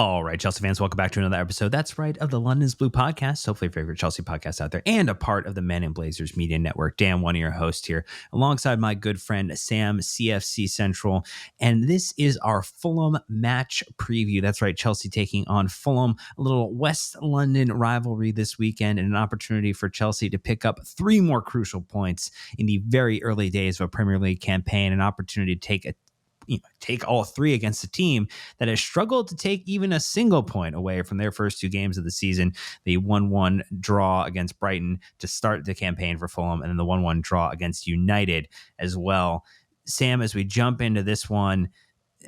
All right, Chelsea fans, welcome back to another episode. That's right, of the London's Blue podcast. Hopefully, your favorite Chelsea podcast out there, and a part of the Men in Blazers Media Network. Dan, one of your hosts here, alongside my good friend Sam, CFC Central. And this is our Fulham match preview. That's right, Chelsea taking on Fulham, a little West London rivalry this weekend, and an opportunity for Chelsea to pick up 3 more crucial points in the very early days of a Premier League campaign, an opportunity to take all 3 against a team that has struggled to take even a single point away from their first 2 games of the season. The 1-1 draw against Brighton to start the campaign for Fulham, and then the 1-1 draw against United as well. Sam, as we jump into this one,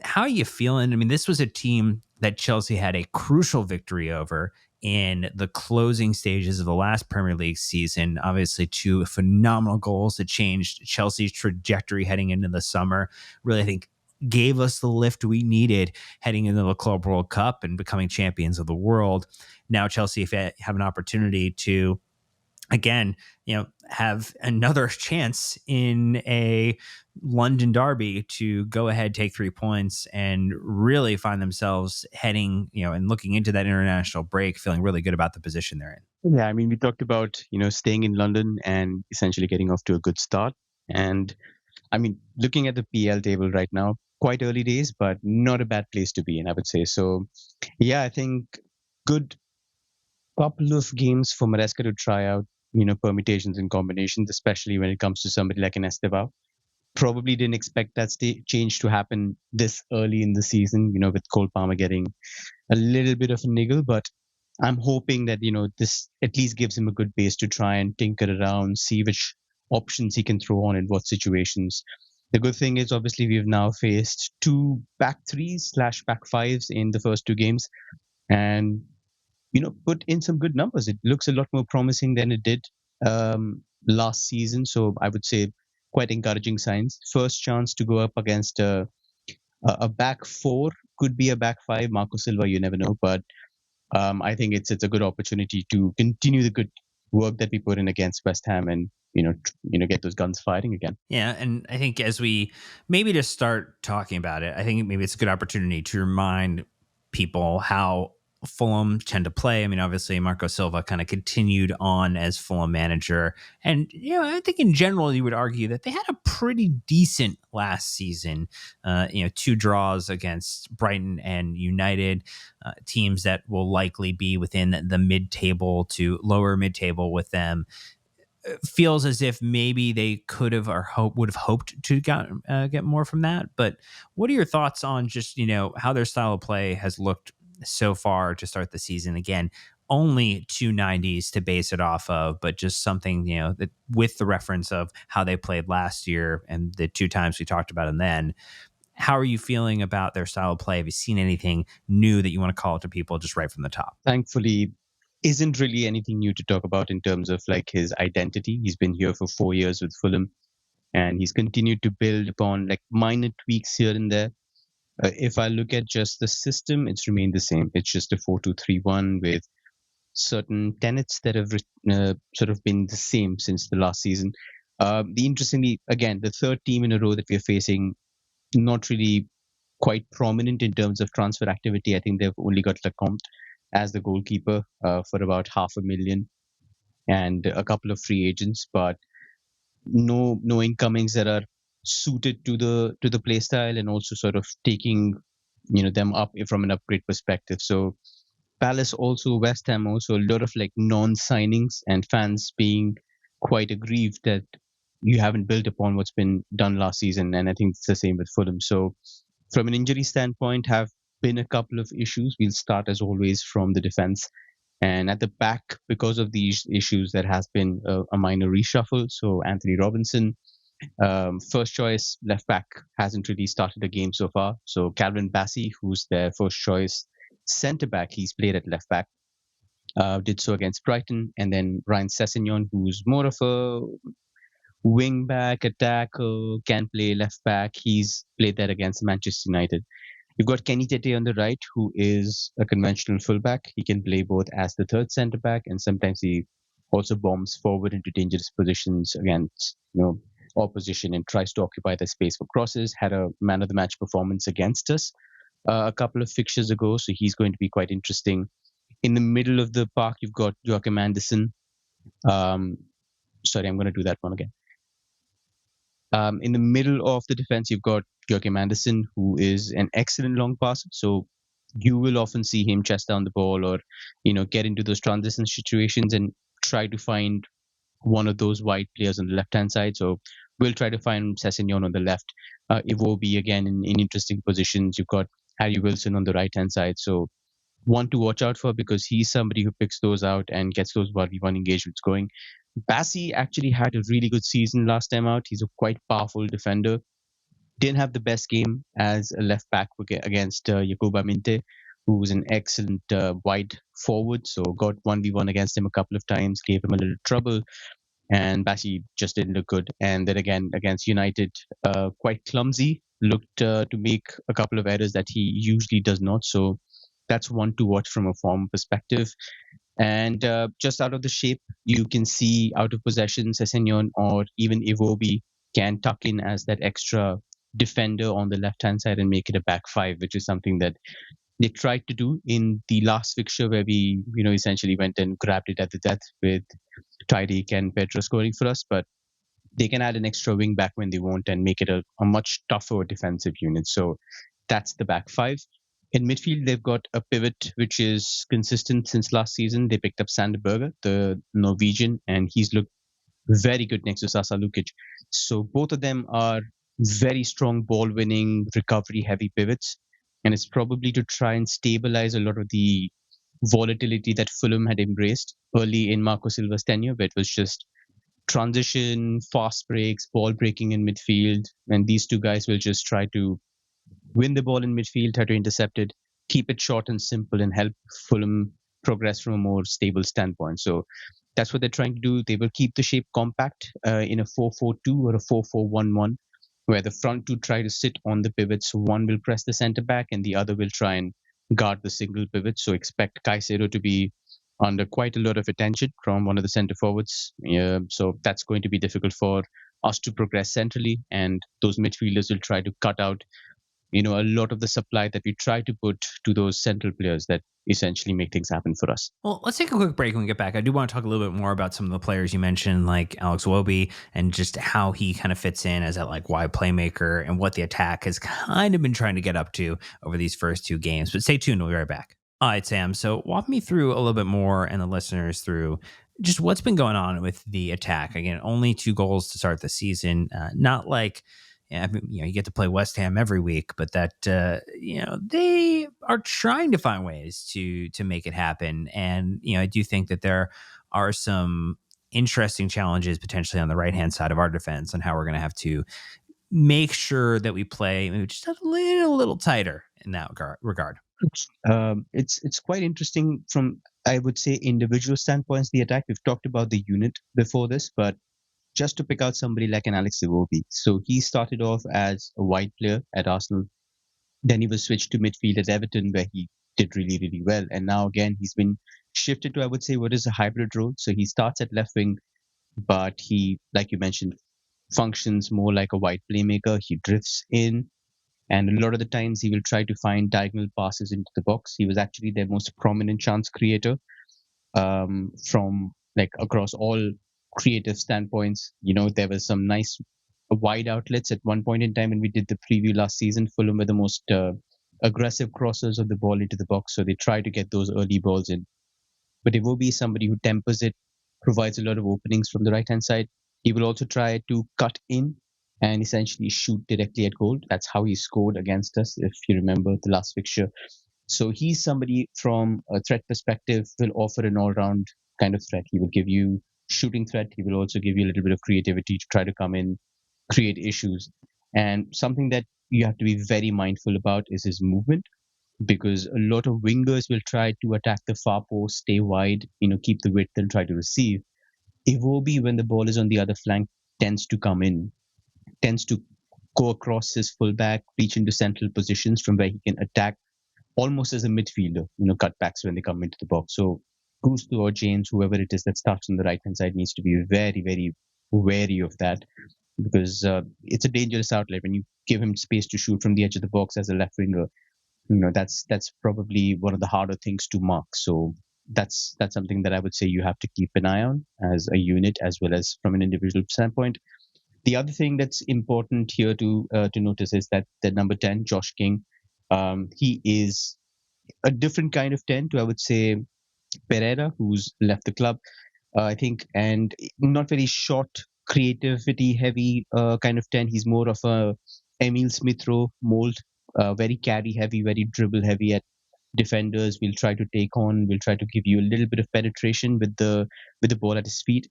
how are you feeling? I mean, this was a team that Chelsea had a crucial victory over in the closing stages of the last Premier League season. Obviously, 2 phenomenal goals that changed Chelsea's trajectory heading into the summer. Really, I think gave us the lift we needed heading into the Club World Cup and becoming champions of the world. Now Chelsea have an opportunity to, again, have another chance in a London derby to go ahead, take 3 points, and really find themselves heading, and looking into that international break, feeling really good about the position they're in. Yeah, I mean, we talked about, staying in London and essentially getting off to a good start. And I mean, looking at the PL table right now, quite early days, but not a bad place to be in, I would say. So, yeah, I think good couple of games for Maresca to try out, permutations and combinations, especially when it comes to somebody like an Estevao. Probably didn't expect that change to happen this early in the season, with Cole Palmer getting a little bit of a niggle, but I'm hoping that, this at least gives him a good base to try and tinker around, see which options he can throw on in what situations. The good thing is, obviously, we've now faced 2 back 3s/back 5s in the first 2 games and, put in some good numbers. It looks a lot more promising than it did last season. So I would say quite encouraging signs. First chance to go up against a back 4, could be a back 5. Marco Silva, you never know. But I think it's a good opportunity to continue the good work that we put in against West Ham and get those guns firing again. Yeah, and I think as we maybe just start talking about it, I think maybe it's a good opportunity to remind people how Fulham tend to play. I mean, obviously, Marco Silva kind of continued on as Fulham manager. And, I think in general, you would argue that they had a pretty decent last season. 2 draws against Brighton and United, teams that will likely be within the mid-table to lower mid-table with them. Feels as if maybe they could have or would have hoped to get more from that. But what are your thoughts on just, how their style of play has looked so far to start the season? Again, only 2 90s to base it off of, but just something, that with the reference of how they played last year and the 2 times we talked about them then. How are you feeling about their style of play? Have you seen anything new that you want to call to people just right from the top? Thankfully, isn't really anything new to talk about in terms of like his identity. He's been here for 4 years with Fulham and he's continued to build upon like minor tweaks here and there. If I look at just the system, it's remained the same. It's just a 4-2-3-1 with certain tenets that have sort of been the same since the last season. Interestingly, again, the 3rd team in a row that we're facing, not really quite prominent in terms of transfer activity. I think they've only got Lecomte as the goalkeeper for about $500,000 and a couple of free agents, but no incomings that are suited to the play style and also sort of taking them up from an upgrade perspective. So Palace also, West Ham also, a lot of like non-signings and fans being quite aggrieved that you haven't built upon what's been done last season. And I think it's the same with Fulham. So from an injury standpoint, have been a couple of issues. We'll start as always from the defense. And at the back, because of these issues, there has been a minor reshuffle. So Anthony Robinson, first choice left back, hasn't really started a game so far. So Calvin Bassey, who's their first choice centre back, he's played at left back, did so against Brighton. And then Ryan Sessegnon, who's more of a wing back, attacker, can play left back. He's played that against Manchester United. You've got Kenny Tete on the right, who is a conventional fullback. He can play both as the 3rd centre back, and sometimes he also bombs forward into dangerous positions against opposition and tries to occupy the space for crosses. Had a man of the match performance against us. a couple of fixtures ago, so he's going to be quite interesting. In the middle of the park, you've got Joachim Anderson. Um, sorry, I'm going to do that one again. In the middle of the defense, you've got Joachim Anderson, who is an excellent long passer. So you will often see him chest down the ball or, get into those transition situations and try to find one of those wide players on the left hand side. So we'll try to find Sessegnon on the left. Iwobi again in interesting positions. You've got Harry Wilson on the right hand side. So one to watch out for because he's somebody who picks those out and gets those 1v1 engagements going. Bassi actually had a really good season last time out. He's a quite powerful defender. Didn't have the best game as a left back against Yakuba Minte, who was an excellent wide forward. So got 1v1 against him a couple of times, gave him a little trouble, and Bassi just didn't look good. And then again against United, quite clumsy, looked to make a couple of errors that he usually does not. So that's one to watch from a form perspective. And just out of the shape, you can see out of possession, Sessegnon or even Iwobi can tuck in as that extra defender on the left hand side and make it a back five, which is something that they tried to do in the last fixture where we, essentially went and grabbed it at the death with Tyreek and Pedro scoring for us. But they can add an extra wing back when they want and make it a much tougher defensive unit. So that's the back five. In midfield, they've got a pivot which is consistent since last season. They picked up Sander Berger, the Norwegian, and he's looked very good next to Sasa Lukic. So both of them are very strong ball winning, recovery heavy pivots. And it's probably to try and stabilize a lot of the volatility that Fulham had embraced early in Marco Silva's tenure, where it was just transition, fast breaks, ball breaking in midfield. And these two guys will just try to win the ball in midfield, try to intercept it, keep it short and simple, and help Fulham progress from a more stable standpoint. So that's what they're trying to do. They will keep the shape compact in a 4-4-2 or a 4-4-1-1, where the front two try to sit on the pivots. One will press the centre back, and the other will try and guard the single pivot. So expect Caicedo to be under quite a lot of attention from one of the centre forwards. So that's going to be difficult for us to progress centrally, and those midfielders will try to cut out a lot of the supply that we try to put to those central players that essentially make things happen for us. Well, let's take a quick break when we get back. I do want to talk a little bit more about some of the players you mentioned, like Alex Iwobi, and just how he kind of fits in as that like wide playmaker and what the attack has kind of been trying to get up to over these first two games. But stay tuned. We'll be right back. All right, Sam. So walk me through a little bit more and the listeners through just what's been going on with the attack. Again, only 2 goals to start the season. Not like, I mean, you get to play West Ham every week, but that they are trying to find ways to make it happen. And I do think that there are some interesting challenges potentially on the right hand side of our defense and how we're going to have to make sure that we play maybe just a little tighter in that regard. It's quite interesting from, I would say, individual standpoints. The attack, we've talked about the unit before this, but just to pick out somebody like an Alex Iwobi. So he started off as a wide player at Arsenal. Then he was switched to midfield at Everton, where he did really, really well. And now again, he's been shifted to, I would say, what is a hybrid role. So he starts at left wing, but he, like you mentioned, functions more like a wide playmaker. He drifts in, and a lot of the times he will try to find diagonal passes into the box. He was actually their most prominent chance creator from like across all creative standpoints. There was some nice wide outlets at one point in time when we did the preview last season. Fulham were the most aggressive crossers of the ball into the box, so they try to get those early balls in. But it will be somebody who tempers it, provides a lot of openings from the right hand side. He will also try to cut in and essentially shoot directly at goal. That's how he scored against us, if you remember the last fixture. So he's somebody from a threat perspective will offer an all-round kind of threat. He will give you shooting threat. He will also give you a little bit of creativity to try to come in, create issues. And something that you have to be very mindful about is his movement, because a lot of wingers will try to attack the far post, stay wide, keep the width and try to receive. Iwobi, when the ball is on the other flank, tends to come in, tends to go across his fullback, reach into central positions from where he can attack almost as a midfielder, cutbacks when they come into the box. So Gusto or James, whoever it is that starts on the right-hand side, needs to be very, very wary of that, because it's a dangerous outlet when you give him space to shoot from the edge of the box as a left winger. that's probably one of the harder things to mark. So that's something that I would say you have to keep an eye on as a unit as well as from an individual standpoint. The other thing that's important here to notice is that the number 10, Josh King, he is a different kind of 10 to, I would say, Pereira, who's left the club, I think, and not very short, creativity heavy kind of 10. He's more of a Emil Smith Rowe mold, very carry heavy, very dribble heavy at defenders. Will try to take on, will try to give you a little bit of penetration with the ball at his feet.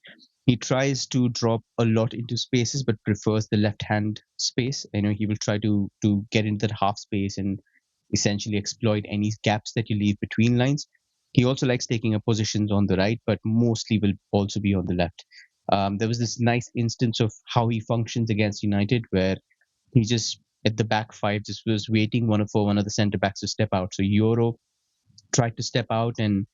He tries to drop a lot into spaces, but prefers the left hand space. He will try to get into that half space and essentially exploit any gaps that you leave between lines. He also likes taking up positions on the right, but mostly will also be on the left. There was this nice instance of how he functions against United, where he just at the back five just was waiting for one of the centre backs to step out. So Euro tried to step out and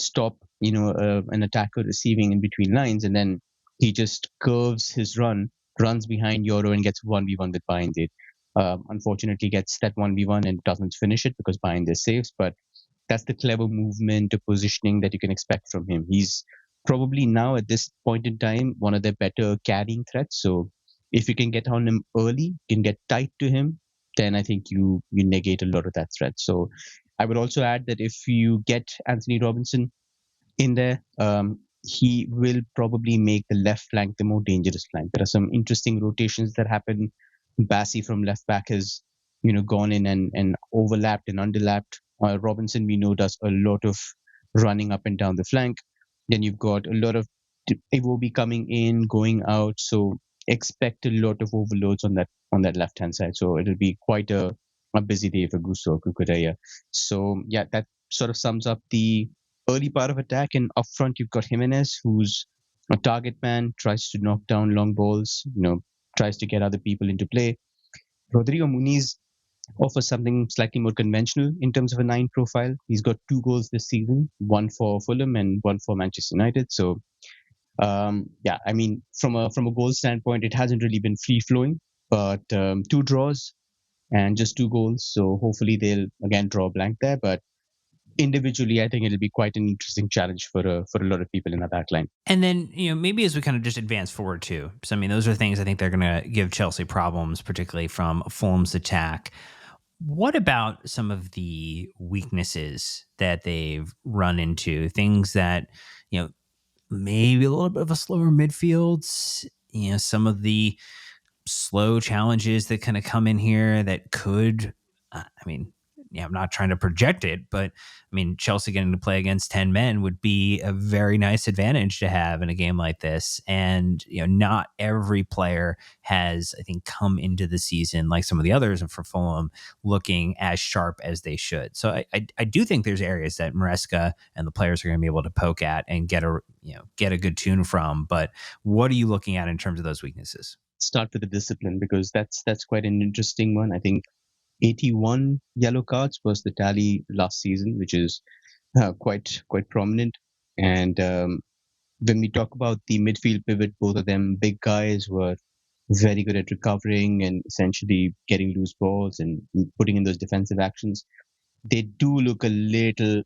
stop an attacker receiving in between lines, and then he just curves his runs behind Euro and gets 1v1 with Bayinde. Unfortunately gets that 1v1 and doesn't finish it because Bayinde saves, but that's the clever movement or positioning that you can expect from him. He's probably now at this point in time one of the better carrying threats. So if you can get on him early, can get tight to him, then I think you negate a lot of that threat. So I would also add that if you get Anthony Robinson in there, he will probably make the left flank the more dangerous flank. There are some interesting rotations that happen. Bassi from left back has gone in and overlapped and underlapped. Robinson, we know, does a lot of running up and down the flank. Then you've got a lot of Iwobi coming in, going out. So expect a lot of overloads on that left hand side. So it'll be quite a busy day for Gusto Kukureya. So yeah, that sort of sums up the early part of attack. And up front, you've got Jimenez, who's a target man, tries to knock down long balls, tries to get other people into play. Rodrigo Muniz offers something slightly more conventional in terms of a 9 profile. He's got 2 goals this season, one for Fulham and one for Manchester United. So yeah, I mean, from a goal standpoint, it hasn't really been free flowing, but 2 draws and just 2 goals. So hopefully they'll again draw a blank there. But individually, I think it'll be quite an interesting challenge for a lot of people in the back line. And then, maybe as we kind of just advance forward too. So, I mean, those are things I think they're going to give Chelsea problems, particularly from Fulham's attack. What about some of the weaknesses that they've run into? Things that, maybe a little bit of a slower midfield, some of the slow challenges that kind of come in here that could, I'm not trying to project it, but I mean, Chelsea getting to play against 10 men would be a very nice advantage to have in a game like this. And, not every player has, I think, come into the season like some of the others for Fulham looking as sharp as they should. So I do think there's areas that Maresca and the players are going to be able to poke at and get a good tune from. But what are you looking at in terms of those weaknesses? Start with the discipline, because that's quite an interesting one. I think 81 yellow cards was the tally last season, which is quite prominent. And when we talk about the midfield pivot, both of them big guys were very good at recovering and essentially getting loose balls and putting in those defensive actions. They do look a little,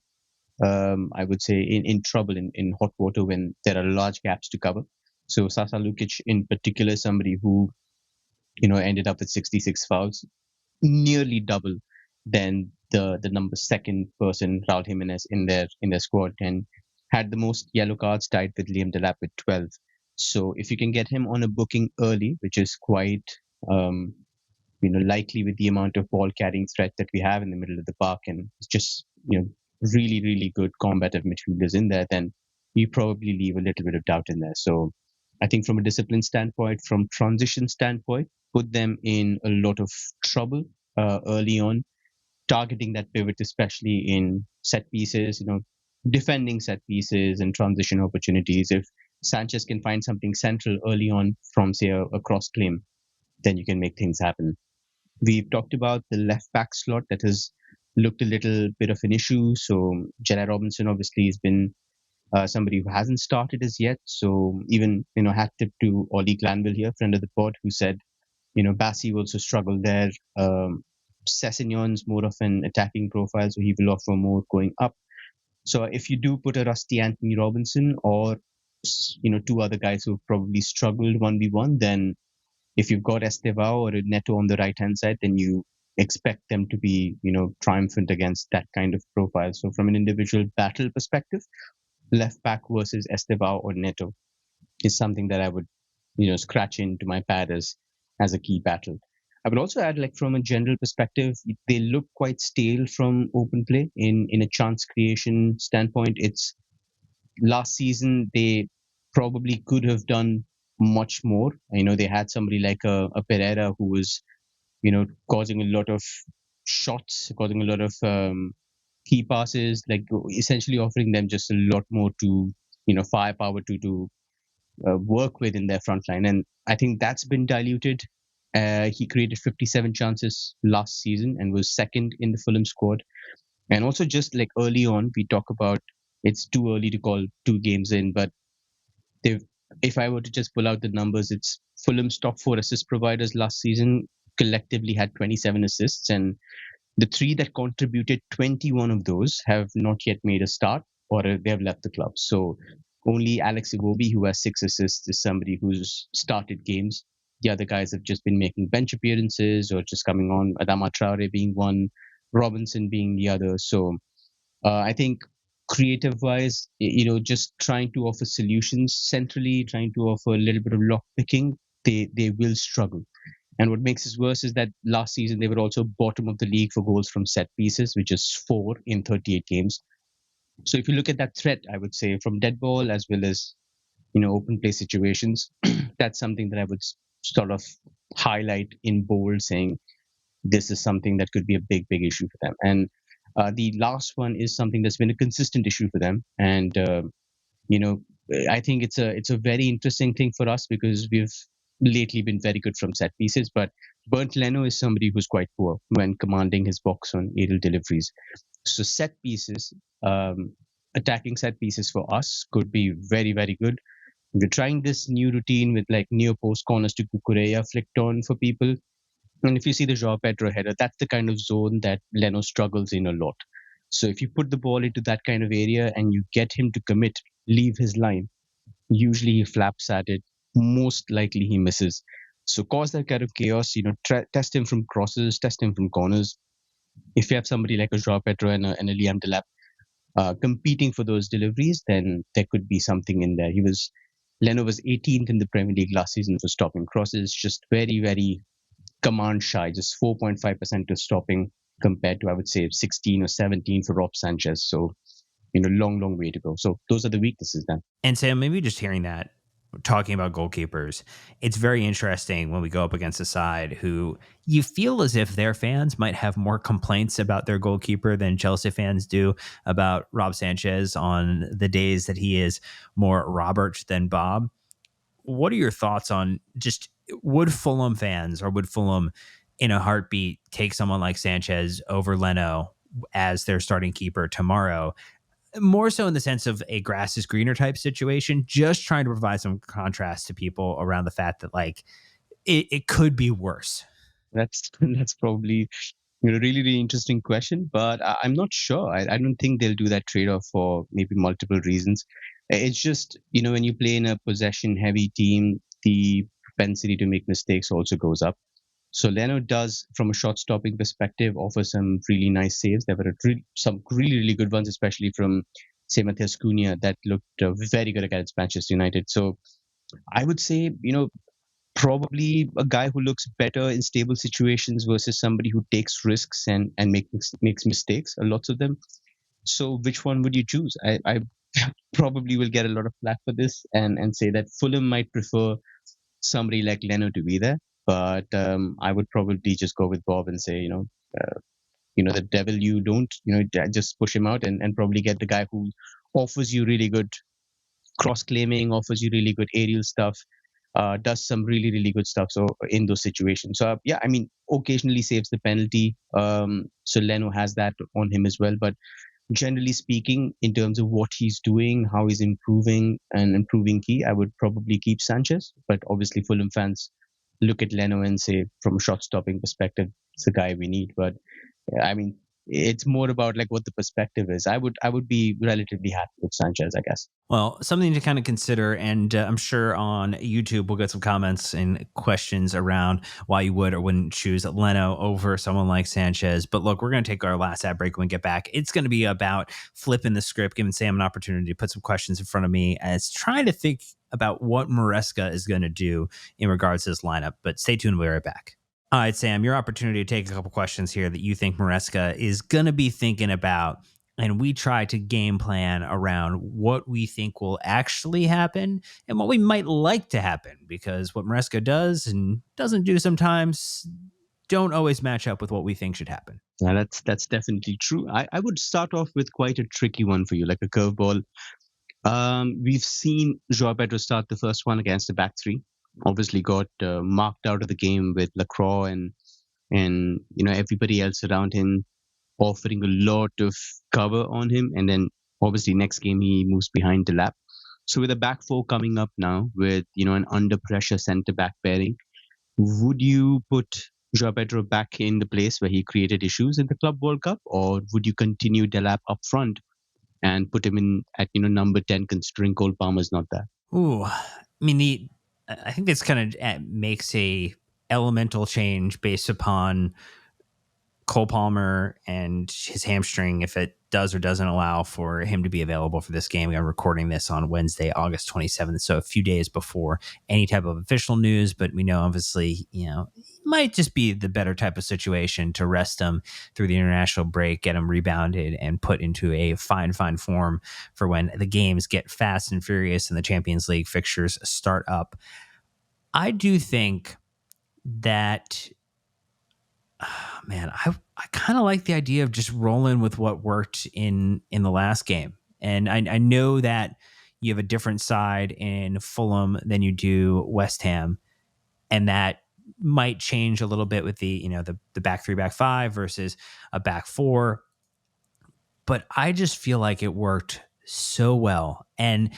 I would say, in trouble in hot water when there are large gaps to cover. So Sasa Lukic in particular, somebody who ended up with 66 fouls, nearly double than the number second person, Raul Jimenez, in their squad, and had the most yellow cards, tied with Liam Delap with 12. So if you can get him on a booking early, which is quite likely with the amount of ball carrying threat that we have in the middle of the park, and it's just really good combative midfielders in there, then you probably leave a little bit of doubt in there. So I think from a discipline standpoint, from transition standpoint, put them in a lot of trouble early on, targeting that pivot, especially in set pieces, defending set pieces and transition opportunities. If Sanchez can find something central early on from, say, a cross claim, then you can make things happen. We've talked about the left back slot that has looked a little bit of an issue. So Gerard Robinson obviously has been somebody who hasn't started as yet. So even, hat tip to Ollie Glanville here, friend of the pod, who said, Bassi also struggled there. Sessegnon's more of an attacking profile, so he will offer more going up. So if you do put a rusty Anthony Robinson or two other guys who have probably struggled 1v1, then if you've got Estevao or Neto on the right hand side, then you expect them to be triumphant against that kind of profile. So from an individual battle perspective, left back versus Estevao or Neto is something that I would scratch into my pad as a key battle. I would also add, like, from a general perspective, they look quite stale from open play in a chance creation standpoint. It's last season they probably could have done much more. They had somebody like a Pereira who was causing a lot of shots, causing a lot of key passes, like essentially offering them just a lot more to firepower to work with in their front line. And I think that's been diluted. He created 57 chances last season and was second in the Fulham squad. And also, just like early on, we talk about it's too early to call 2 games in, but they've. If I were to just pull out the numbers, it's Fulham's top 4 assist providers last season collectively had 27 assists, and the 3 that contributed 21 of those have not yet made a start or they have left the club. So only Alex Iwobi, who has 6 assists, is somebody who's started games. The other guys have just been making bench appearances or just coming on. Adama Traore being one, Robinson being the other. So I think creative wise, just trying to offer solutions centrally, trying to offer a little bit of lock picking, they will struggle. And what makes this worse is that last season they were also bottom of the league for goals from set pieces, which is 4 in 38 games. So if you look at that threat, I would say from dead ball as well as open play situations, that's something that I would sort of highlight in bold, saying this is something that could be a big issue for them. And the last one is something that's been a consistent issue for them, and you know I think it's a very interesting thing for us because we've lately been very good from set pieces, but Bernd Leno is somebody who's quite poor when commanding his box on aerial deliveries. So set pieces, attacking set pieces for us could be very good. We're trying this new routine with like near post corners to Kukureya flicked on for people. And if you see the Joao Pedro header, that's the kind of zone that Leno struggles in a lot. So if you put the ball into that kind of area and you get him to commit, leave his line, usually he flaps at it. Most likely he misses. So cause that kind of chaos, test him from crosses, test him from corners. If you have somebody like a Joao Pedro and a Liam Delap competing for those deliveries, then there could be something in there. Leno was 18th in the Premier League last season for stopping crosses, just very command shy, just 4.5% to stopping compared to, I would say, 16 or 17 for Rob Sanchez. So, long way to go. So those are the weaknesses then. And Sam, maybe just hearing that, talking about goalkeepers, it's very interesting when we go up against a side who you feel as if their fans might have more complaints about their goalkeeper than Chelsea fans do about Rob Sanchez on the days that he is more Robert than Bob. What are your thoughts on just would Fulham fans or would Fulham in a heartbeat take someone like Sanchez over Leno as their starting keeper tomorrow? More so in the sense of a grass is greener type situation, just trying to provide some contrast to people around the fact that like it could be worse. That's probably really interesting question, but I'm not sure. I don't think they'll do that trade off for maybe multiple reasons. It's just when you play in a possession heavy team, the propensity to make mistakes also goes up. So Leno does, from a shot stopping perspective, offer some really nice saves. There were some really good ones, especially from, say, Matheus Cunha, that looked very good against Manchester United. So I would say, probably a guy who looks better in stable situations versus somebody who takes risks and makes mistakes, lots of them. So which one would you choose? I probably will get a lot of flack for this and say that Fulham might prefer somebody like Leno to be there. But I would probably just go with Bob and say, the devil you don't, just push him out and probably get the guy who offers you really good cross claiming, offers you really good aerial stuff, does some really good stuff. So in those situations, so yeah, I mean, occasionally saves the penalty. So Leno has that on him as well. But generally speaking, in terms of what he's doing, how he's improving and improving key, I would probably keep Sanchez. But obviously, Fulham fans look at Leno and say, from a shot stopping perspective, it's the guy we need. But I mean, it's more about like what the perspective is. I would be relatively happy with Sanchez, I guess. Well, something to kind of consider, and I'm sure on YouTube we'll get some comments and questions around why you would or wouldn't choose Leno over someone like Sanchez. But look, we're going to take our last ad break when we get back. It's going to be about flipping the script, giving Sam an opportunity to put some questions in front of me as trying to think about what Maresca is going to do in regards to this lineup. But stay tuned, we'll be right back. All right, Sam, your opportunity to take a couple questions here that you think Maresca is going to be thinking about. And we try to game plan around what we think will actually happen and what we might like to happen, because what Maresca does and doesn't do sometimes don't always match up with what we think should happen. Yeah, that's definitely true. I would start off with quite a tricky one for you, like a curveball. We've seen Joao Pedro start the first one against the back three. Obviously, got marked out of the game with Lacroix and everybody else around him offering a lot of cover on him. And then obviously next game he moves behind the lap. So with a back four coming up now with an under pressure centre back pairing, would you put Joao Pedro back in the place where he created issues in the Club World Cup, or would you continue Delap up front and put him in at number 10, considering Cole Palmer's not there? Ooh, I mean, I think this kind of makes a elemental change based upon Cole Palmer and his hamstring, if it does or doesn't allow for him to be available for this game. I'm recording this on Wednesday, August 27th, so a few days before any type of official news, but we know obviously, it might just be the better type of situation to rest him through the international break, get him rebounded and put into a fine form for when the games get fast and furious and the Champions League fixtures start up. I do think that man, I kind of like the idea of just rolling with what worked in the last game. And I know that you have a different side in Fulham than you do West Ham, and that might change a little bit with the back three, back five versus a back four. But I just feel like it worked so well. And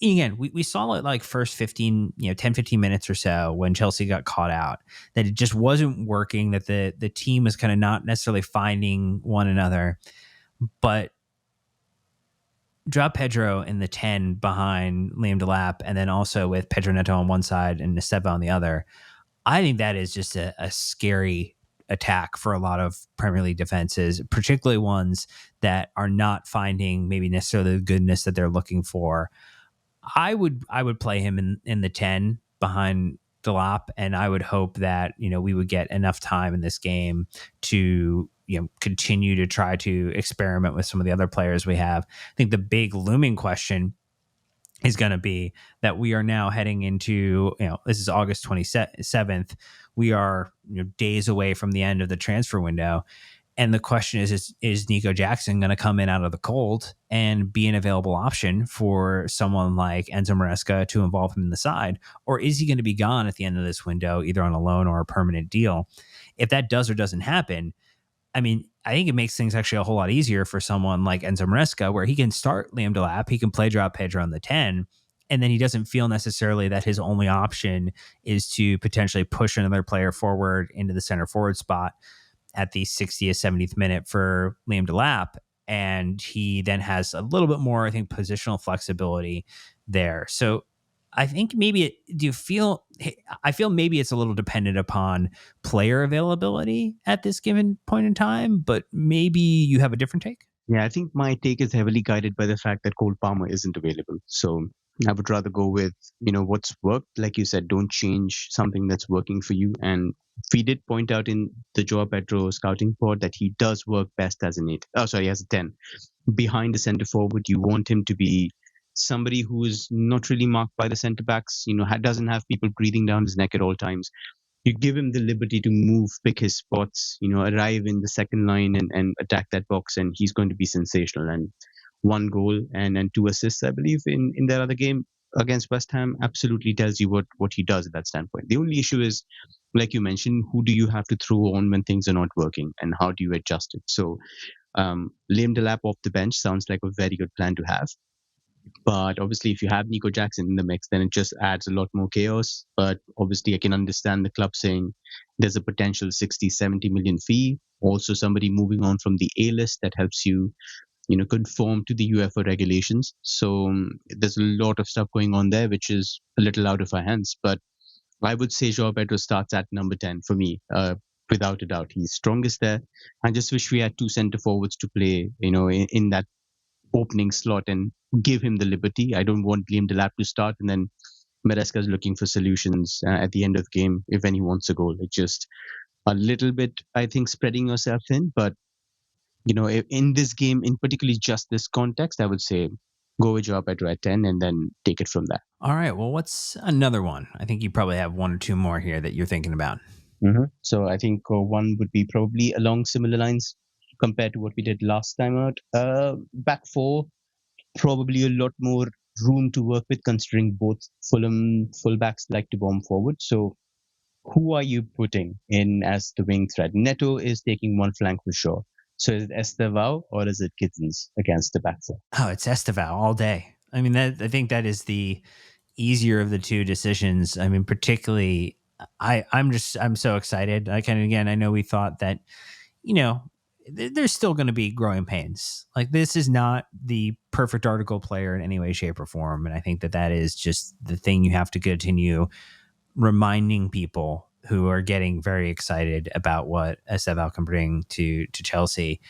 again, we saw it like first 15, 10, 15 minutes or so when Chelsea got caught out, that it just wasn't working, that the team was kind of not necessarily finding one another. But drop Pedro in the 10 behind Liam Delap, and then also with Pedro Neto on one side and Esteva on the other, I think that is just a scary attack for a lot of Premier League defenses, particularly ones that are not finding maybe necessarily the goodness that they're looking for. I would play him in the 10 behind Delap, and I would hope that we would get enough time in this game to continue to try to experiment with some of the other players we have. I think the big looming question is going to be that we are now heading into, this is August 27th. We are days away from the end of the transfer window. And the question is Nico Jackson going to come in out of the cold and be an available option for someone like Enzo Maresca to involve him in the side? Or is he going to be gone at the end of this window, either on a loan or a permanent deal? If that does or doesn't happen, I mean, I think it makes things actually a whole lot easier for someone like Enzo Maresca, where he can start Liam Delap, he can play Joao Pedro on the 10, and then he doesn't feel necessarily that his only option is to potentially push another player forward into the center forward spot at the 60th, 70th minute for Liam Delap. And he then has a little bit more, I think, positional flexibility there. So I think maybe I feel maybe it's a little dependent upon player availability at this given point in time, but maybe you have a different take. Yeah, I think my take is heavily guided by the fact that Cole Palmer isn't available. So I would rather go with, what's worked. Like you said, don't change something that's working for you. And we did point out in the Joao Pedro scouting report that he does work best as an 8. Oh, sorry, as a 10. Behind the centre forward, you want him to be somebody who is not really marked by the centre backs, doesn't have people breathing down his neck at all times. You give him the liberty to move, pick his spots, arrive in the second line and attack that box, and he's going to be sensational. And 1 goal and 2 assists, I believe, in that other game against West Ham absolutely tells you what he does at that standpoint. The only issue is, like you mentioned, who do you have to throw on when things are not working, and how do you adjust it? So Liam Delap off the bench sounds like a very good plan to have. But obviously, if you have Nico Jackson in the mix, then it just adds a lot more chaos. But obviously, I can understand the club saying there's a potential 60, 70 million fee. Also, somebody moving on from the A list that helps you, conform to the UEFA regulations. So there's a lot of stuff going on there, which is a little out of our hands. But I would say Joao Pedro starts at number 10 for me, without a doubt. He's strongest there. I just wish we had two centre forwards to play, in that opening slot and give him the liberty. I don't want Liam Delap to start and then Maresca's looking for solutions at the end of the game if when he wants a goal. It's just a little bit, I think, spreading yourself thin. But, in this game, in particularly just this context, I would say go with Joao Pedro at 10 and then take it from there. All right. Well, what's another one? I think you probably have one or two more here that you're thinking about. So I think one would be probably along similar lines compared to what we did last time out. Back four, probably a lot more room to work with considering both Fulham fullbacks like to bomb forward. So who are you putting in as the wing threat? Neto is taking one flank for sure. So is it Estevao or is it Gittins against the back four? Oh, it's Estevao all day. I mean, I think that is the easier of the two decisions. I mean, particularly, I'm so excited. I know we thought that, there's still going to be growing pains. Like, this is not the perfect article player in any way, shape, or form. And I think that is just the thing you have to continue reminding people who are getting very excited about what Estevao can bring to Chelsea.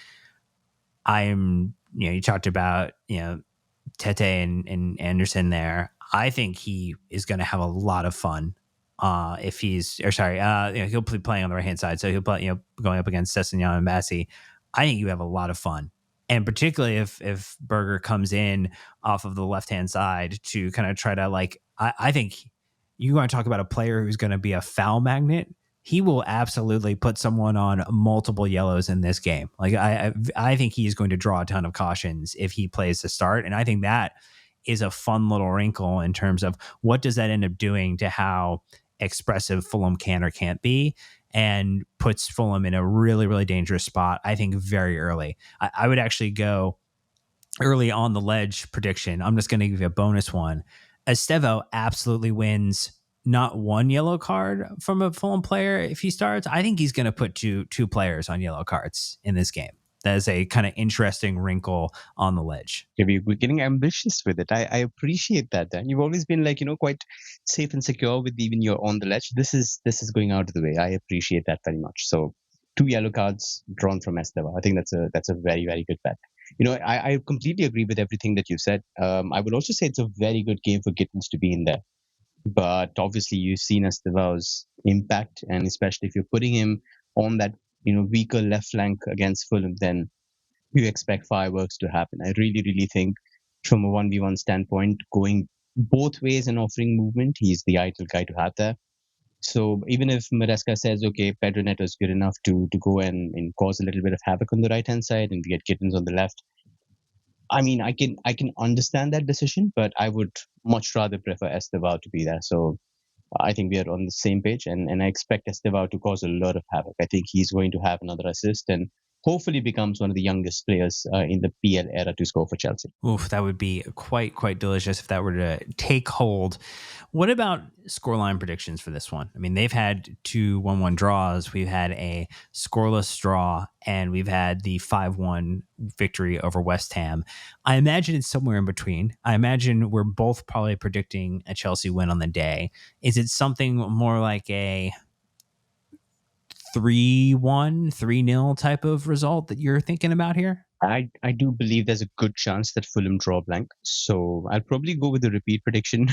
You talked about, Tete and Anderson there. I think he is going to have a lot of fun. He'll be playing on the right hand side, so he'll play, going up against Sessegnon and Bassi. I think you have a lot of fun, and particularly if Berger comes in off of the left hand side to kind of try to I think you want to talk about a player who's going to be a foul magnet. He will absolutely put someone on multiple yellows in this game. Like, I think he's going to draw a ton of cautions if he plays to start. And I think that is a fun little wrinkle in terms of what does that end up doing to how expressive Fulham can or can't be, and puts Fulham in a really, really dangerous spot, I think, very early. I would actually go early on the ledge prediction. I'm just going to give you a bonus one. Estevao absolutely wins not one yellow card from a Fulham player if he starts. I think he's going to put two players on yellow cards in this game. That is a kind of interesting wrinkle on the ledge. We're getting ambitious with it. I appreciate that, Dan. You've always been quite safe and secure with even your on the ledge. This is going out of the way. I appreciate that very much. So 2 yellow cards drawn from Esteva. I think that's a very, very good bet. I completely agree with everything that you said. I would also say it's a very good game for Gittins to be in there. But obviously, you've seen Estevao's impact, and especially if you're putting him on that weaker left flank against Fulham, then you expect fireworks to happen. I really, really think from a 1v1 standpoint, going both ways and offering movement, he's the ideal guy to have there. So even if Maresca says, okay, Pedro Neto is good enough to go and cause a little bit of havoc on the right-hand side and we get Gittins on the left, I mean, I can understand that decision, but I would much rather prefer Estevao to be there. So I think we are on the same page, and I expect Estevao to cause a lot of havoc. I think he's going to have another assist and hopefully becomes one of the youngest players in the PL era to score for Chelsea. Oof, that would be quite delicious if that were to take hold. What about scoreline predictions for this one? I mean, they've had 2 1-1 draws. We've had a scoreless draw, and we've had the 5-1 victory over West Ham. I imagine it's somewhere in between. I imagine we're both probably predicting a Chelsea win on the day. Is it something more like a 3-1, 3-0 type of result that you're thinking about here? I do believe there's a good chance that Fulham draw blank. So I'll probably go with the repeat prediction.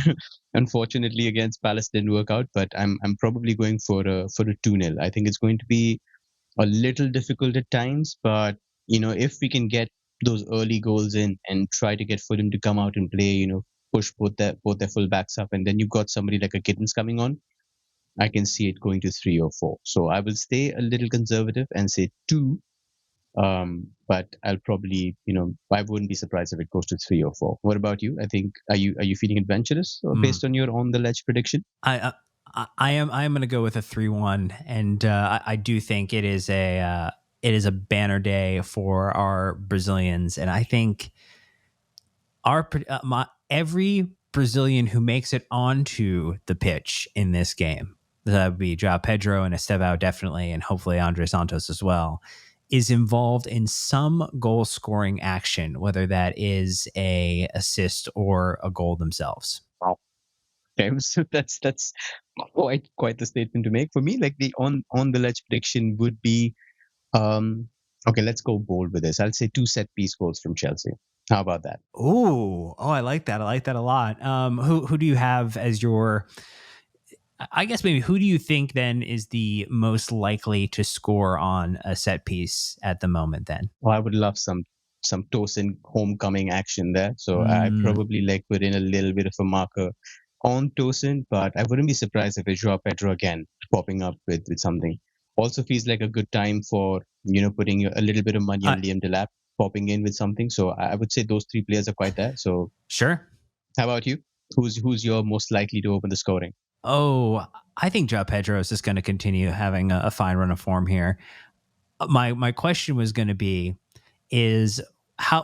Unfortunately, against Palace didn't work out, but I'm probably going for a 2-0. I think it's going to be a little difficult at times, but if we can get those early goals in and try to get Fulham to come out and play, push both their full backs up, and then you've got somebody like a Gittins coming on, I can see it going to 3 or 4. So I will stay a little conservative and say 2. But I'll probably, I wouldn't be surprised if it goes to 3 or 4. What about you? I think, are you feeling adventurous based on your on the ledge prediction? I am going to go with a 3-1, and I do think it is a banner day for our Brazilians, and I think every Brazilian who makes it onto the pitch in this game, that would be João Pedro and Estevão definitely, and hopefully Andre Santos as well, is involved in some goal scoring action, whether that is a assist or a goal themselves. Wow. Okay, so that's quite the statement to make. For me, like the on the ledge prediction would be okay, let's go bold with this. I'll say 2 set piece goals from Chelsea. How about that? Oh, I like that. I like that a lot. Who do you have as your? I guess maybe who do you think then is the most likely to score on a set piece at the moment? Then, Well, I would love some Tosin homecoming action there. So I probably like put in a little bit of a marker on Tosin, but I wouldn't be surprised if it's Joao Pedro again popping up with something. Also feels like a good time for putting a little bit of money on Liam Delap popping in with something. So I would say those 3 players are quite there. So sure. How about you? Who's your most likely to open the scoring? Oh, I think Joao Pedro is just going to continue having a fine run of form here. My question was going to be, is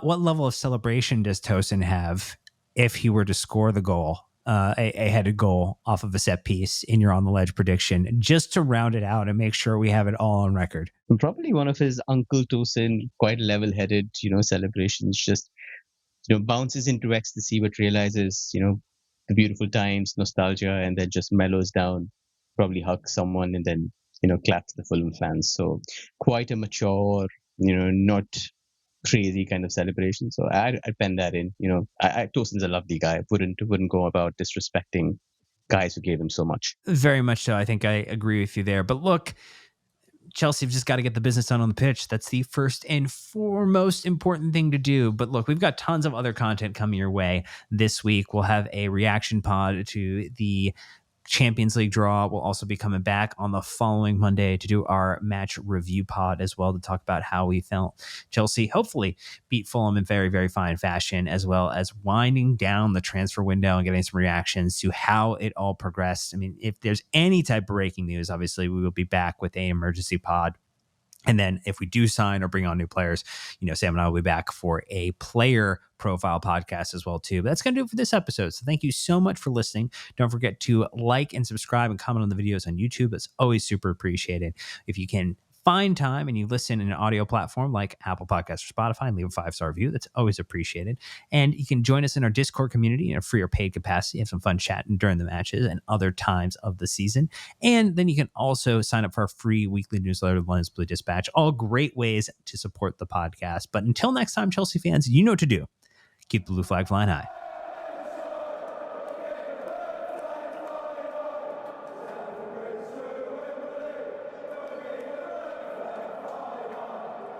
what level of celebration does Tosin have if he were to score the goal, a headed goal off of a set piece in your on the ledge prediction, just to round it out and make sure we have it all on record? Probably one of his Uncle Tosin, quite level-headed, celebrations. Just bounces into ecstasy, but realizes the beautiful times, nostalgia, and then just mellows down. Probably hugs someone and then claps the Fulham fans. So quite a mature, not crazy kind of celebration. So I'd pen that in. Tosin's a lovely guy. Wouldn't go about disrespecting guys who gave him so much. Very much so. I think I agree with you there. But look, Chelsea have just got to get the business done on the pitch. That's the first and foremost important thing to do. But look, we've got tons of other content coming your way this week. We'll have a reaction pod to the Champions League draw. We'll also be coming back on the following Monday to do our match review pod as well, to talk about how we felt Chelsea hopefully beat Fulham in very, very fine fashion, as well as winding down the transfer window and getting some reactions to how it all progressed. I mean, if there's any type of breaking news, obviously we will be back with an emergency pod. And then if we do sign or bring on new players, Sam and I will be back for a player profile podcast as well too. But that's going to do it for this episode. So thank you so much for listening. Don't forget to like and subscribe and comment on the videos on YouTube. That's always super appreciated. If you can find time and you listen in an audio platform like Apple Podcasts or Spotify, and leave a 5-star review, that's always appreciated. And you can join us in our Discord community in a free or paid capacity, have some fun chatting during the matches and other times of the season. And then you can also sign up for our free weekly newsletter, the London's Blue Dispatch. All great ways to support the podcast. But until next time, Chelsea fans, you know what to do. Keep the blue flag flying high.